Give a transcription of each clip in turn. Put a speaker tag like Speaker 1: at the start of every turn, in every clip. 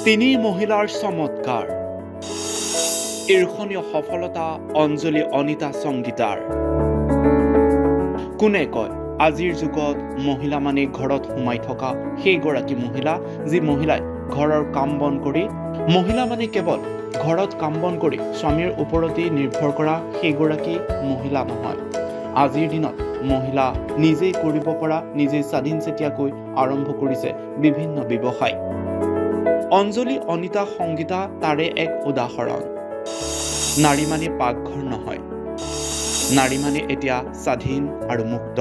Speaker 1: তিনি মহিলাৰ চমৎকাৰ, ঈৰ্ষণীয় সফলতা অঞ্জলি অনিতা সংগীতাৰ। কোনে কয় আজিৰ যুগত মহিলা মানে ঘৰত সোমাই থকা সেইগৰাকী মহিলা, যি মহিলাই ঘৰৰ কাম বন কৰি, মহিলা মানে কেৱল ঘৰত কাম বন কৰি স্বামীৰ ওপৰতেই নিৰ্ভৰ কৰা সেইগৰাকী মহিলা নহয়। আজিৰ দিনত মহিলা নিজেই কৰিব পৰা, নিজেই স্বাধীনচেতীয়াকৈ আৰম্ভ কৰিছে বিভিন্ন ব্যৱসায়। অঞ্জলি অনিতা সংগীতা তাৰে এক উদাহৰণ। নাৰী মানে পাকঘৰ নহয়, নাৰী মানে এতিয়া স্বাধীন আৰু মুক্ত।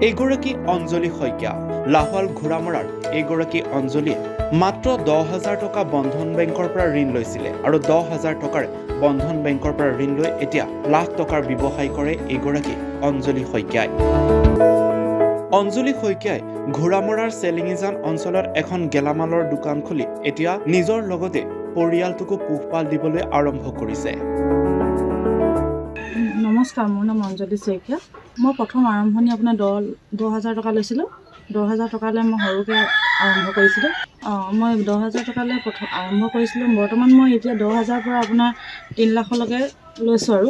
Speaker 1: এইগৰাকী অঞ্জলি শইকীয়া, লাহোৱাল ঘোঁৰামৰাৰ এইগৰাকী অঞ্জলিয়ে মাত্ৰ 10,000 টকা বন্ধন বেংকৰ পৰা ঋণ লৈছিলে আৰু 10,000 টকাৰ বন্ধন বেংকৰ পৰা ঋণ লৈ এতিয়া লাখ টকাৰ ব্যৱসায় কৰে এইগৰাকী অঞ্জলি শইকীয়াই। অঞ্জলি শইকীয়াই ঘোঁৰামৰাৰ চেলিঙিজান অঞ্চলত এখন গেলামালৰ দোকান খুলি এতিয়া নিজৰ লগতে পৰিয়ালটোকো পোহপাল দিবলৈ আৰম্ভ কৰিছে।
Speaker 2: নমস্কাৰ, মোৰ নাম অঞ্জলি শইকীয়া। মই প্ৰথম আৰম্ভণি আপোনাৰ 10,000 টকা লৈছিলোঁ। 10,000 টকালৈ মই সৰুকৈ আৰম্ভ কৰিছিলোঁ। মই 10,000 টকালৈ আৰম্ভ কৰিছিলোঁ। বৰ্তমান মই এতিয়া 10,000 পৰা আপোনাৰ 3 লাখলৈকে লৈছোঁ আৰু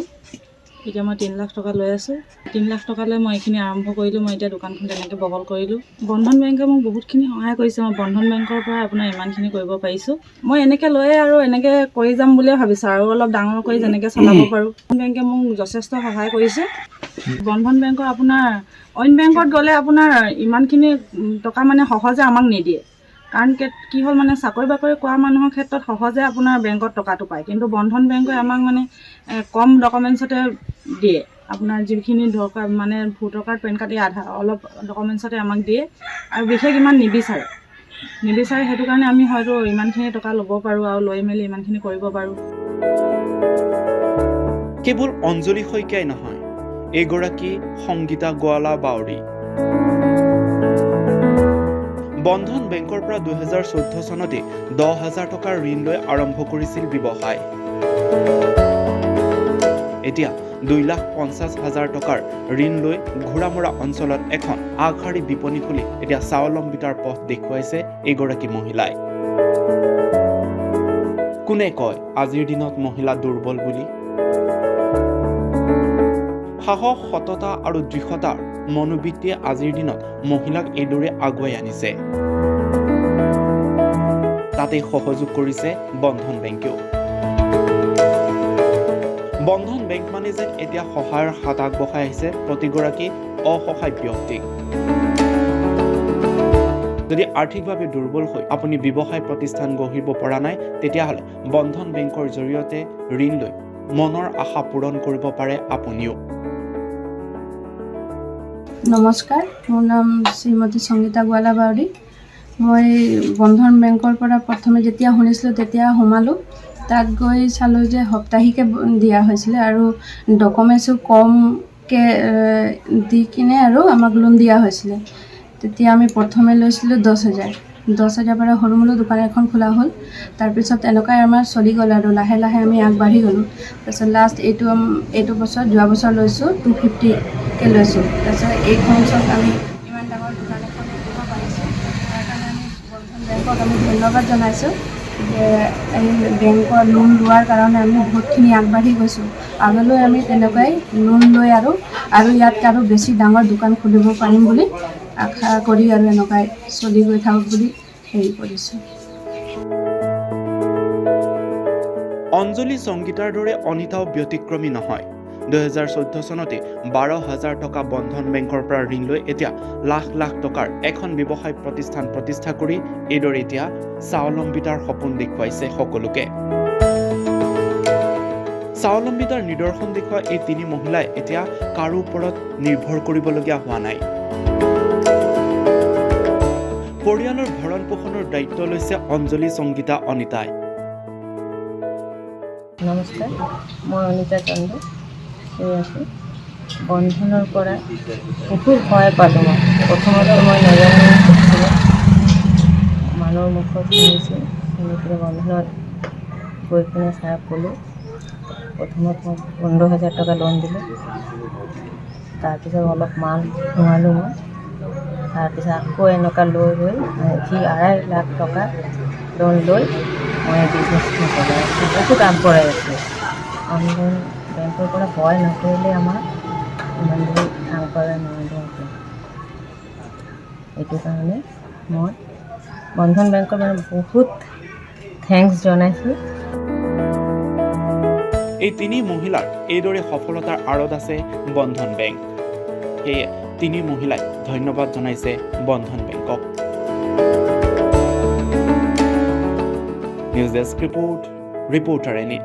Speaker 2: এতিয়া মই 3 লাখ টকা লৈ আছোঁ। 3 লাখ টকালৈ মই এইখিনি আৰম্ভ কৰিলোঁ। মই এতিয়া দোকানখন তেনেকৈ বহল কৰিলোঁ। বন্ধন বেংকে মোক বহুতখিনি সহায় কৰিছে। মই বন্ধন বেংকৰ পৰা আপোনাৰ ইমানখিনি কৰিব পাৰিছোঁ। মই এনেকৈ লৈয়ে আৰু এনেকৈ কৰি যাম বুলিয়ে ভাবিছোঁ, আৰু অলপ ডাঙৰ কৰি যেনেকৈ চলাব পাৰোঁ। বন্ধন বেংকে মোক যথেষ্ট সহায় কৰিছে। বন্ধন বেংকৰ আপোনাৰ অইন বেংকত গ'লে আপোনাৰ ইমানখিনি টকা মানে সহজে আমাক নিদিয়ে। কাৰণ কি হ'ল মানে চাকৰি বাকৰি কৰা মানুহৰ ক্ষেত্ৰত সহজে আপোনাৰ বেংকত টকাটো পায়, কিন্তু বন্ধন বেংকে আমাক মানে কম ডকুমেণ্টছতে দিয়ে। আপোনাৰ যিখিনি দৰকাৰ মানে ভোটাৰ কাৰ্ড, পেন কাৰ্ড, আধাৰ অলপ ডকুমেণ্টছতে আমাক দিয়ে আৰু বিশেষ ইমান নিবিচাৰে। সেইটো কাৰণে আমি হয়তো ইমানখিনি টকা ল'ব পাৰোঁ আৰু লৈ মেলি ইমানখিনি কৰিব পাৰোঁ।
Speaker 1: কেৱল অঞ্জলি শইকীয়াই নহয়, এইগৰাকী সংগীতা গোৱালা বাউৰী। বন্ধন বেংকৰ পৰা 2014 চনতে 10,000 টকাৰ ঋণ লৈ আৰম্ভ কৰিছিল ব্যৱসায়। এতিয়া 2,50,000 টকাৰ ঋণ লৈ ঘোঁৰামৰা অঞ্চলত এখন আগশাৰী বিপণী খুলি এতিয়া স্বাৱলম্বিতাৰ পথ দেখুৱাইছে এইগৰাকী মহিলাই। কোনে কয় আজিৰ দিনত মহিলা দুৰ্বল বুলি? সাহস, সততা আৰু দৃঢ়তাৰ মনোবৃত্তিয়ে আজিৰ দিনত মহিলাক এইদৰে আগুৱাই আনিছে। তাতে সহযোগ কৰিছে বন্ধন বেংকেও। বন্ধন বেংক মানে যেন এতিয়া সহায়ৰ হাত আগবঢ়াই আহিছে প্ৰতিগৰাকী অসহায় ব্যক্তিক। যদি আৰ্থিকভাৱে দুৰ্বল হৈ আপুনি ব্যৱসায় প্ৰতিষ্ঠান গঢ়িব পৰা নাই, তেতিয়াহ'লে বন্ধন বেংকৰ জৰিয়তে ঋণ লৈ মনৰ আশা পূৰণ কৰিব পাৰে আপুনিও।
Speaker 3: নমস্কাৰ, মোৰ নাম শ্ৰীমতী সংগীতা গোৱালা বাউৰী। মই বন্ধন বেংকৰ পৰা প্ৰথমে যেতিয়া শুনিছিলোঁ তেতিয়া সোমালোঁ। তাত গৈ চালোঁ যে সাপ্তাহিকে দিয়া হৈছিলে আৰু ডকুমেণ্টছো কমকৈ দি কিনে আৰু আমাক লোন দিয়া হৈছিলে। তেতিয়া আমি প্ৰথমে লৈছিলোঁ 10,000। 10,000 পৰা সৰু মৰু দোকান এখন খোলা হ'ল। তাৰপিছত এনেকুৱাই আমাৰ চলি গ'ল আৰু লাহে লাহে আমি আগবাঢ়ি গ'লোঁ। তাৰপিছত লাষ্ট এইটো বছৰ, যোৱা বছৰ লৈছোঁ 250কৈ লৈছোঁ। তাৰপিছত এই খৰচত আমি ইমান ডাঙৰ দোকান এখন দিব পাৰিছোঁ। তাৰ কাৰণে আমি বন্ধন বেংকক আমি ধন্যবাদ জনাইছোঁ যে এই বেংকৰ লোন লোৱাৰ কাৰণে আমি বহুতখিনি আগবাঢ়ি গৈছোঁ। আগলৈ আমি তেনেকুৱাই লোন লৈ আৰু ইয়াত আৰু বেছি ডাঙৰ দোকান খুলিব পাৰিম বুলি আশা কৰি আৰু এনেকুৱাই চলি গৈ থাকক বুলি হেৰি কৰিছোঁ।
Speaker 1: অঞ্জলি সংগীতাৰ দৰে অনিতাও ব্যতিক্ৰমী নহয়। 2014 চনতে 12,000 টকা বন্ধন বেংকৰ পৰা ঋণ লৈ এতিয়া লাখ লাখ টকাৰ এখন ব্যৱসায় প্ৰতিষ্ঠান প্ৰতিষ্ঠা কৰি এইদৰে এতিয়া স্বাৱলম্বিতাৰ সপোন দেখুৱাইছে সকলোকে। স্বাৱলম্বিতাৰ নিদৰ্শন দেখুওৱা এই তিনি মহিলাই এতিয়া কাৰো ওপৰত নিৰ্ভৰ কৰিবলগীয়া হোৱা নাই। পৰিয়ালৰ ভৰণ পোষণৰ দায়িত্ব লৈছে অঞ্জলি সংগীতা অনিতাই।
Speaker 4: নমস্কাৰ, মই অনিতা চন্দ্ৰ কৈ আছোঁ। বন্ধনৰ পৰা বহুত সহায় পালোঁ। মই প্ৰথমতে মই নাজানো মানুহৰ মুখত শুনিছোঁ, শুনি কিনে বন্ধনত গৈ কিনে ছাৰক ক'লোঁ। প্ৰথমত মই 15,000 টকা লোন দিলোঁ। তাৰপিছত অলপ মাল সোমালোঁ মই তাৰপিছত আকৌ এনেকুৱা লৈ সি 2.5 লাখ টকা লোন লৈ মই বিজনেছটো চলাই আছোঁ, বহুত আগবঢ়াই আছোঁ। অনলাইন বেংকৰ পৰা ভয় নকৰিলে আমাৰ ইমান দূৰ আগবঢ়াই নোৱাৰিলোঁ। এইটো কাৰণে মই বন্ধন বেংকৰ মানে বহুত থেংকছ জনাইছোঁ।
Speaker 1: এই তিনি মহিলাৰ এইদৰে সফলতাৰ আঁৰত আছে বন্ধন বেংক। সেয়ে তিনি মহিলাই ধন্যবাদ জনাইছে বন্ধন বেংকক। News desk report, reporter any.